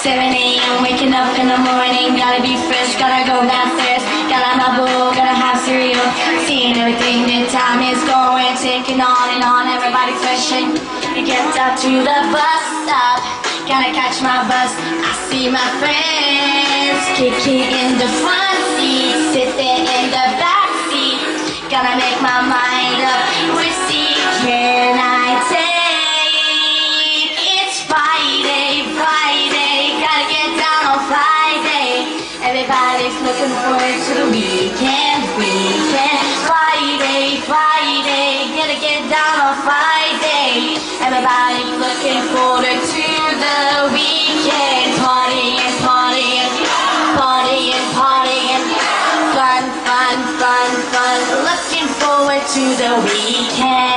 7 a.m. waking up in the morning, gotta be fresh, gotta go downstairs, gotta have my bowl, gotta have cereal, seeing everything that time is going, ticking on and on, everybody's rushing. You get up to the bus stop, gotta catch my bus. I see my friends kicking in the front seat, sit there in the back seat, gotta make my mind up. Which seat can I take? It's Friday, Friday, gotta get down on Friday. Everybody's looking forward to the weekend, weekend. Friday, Friday, gotta get down on Friday. Everybody's looking forward to the weekend. Partying, partying, partying, partying. Fun, fun, fun, fun. Looking forward to the weekend.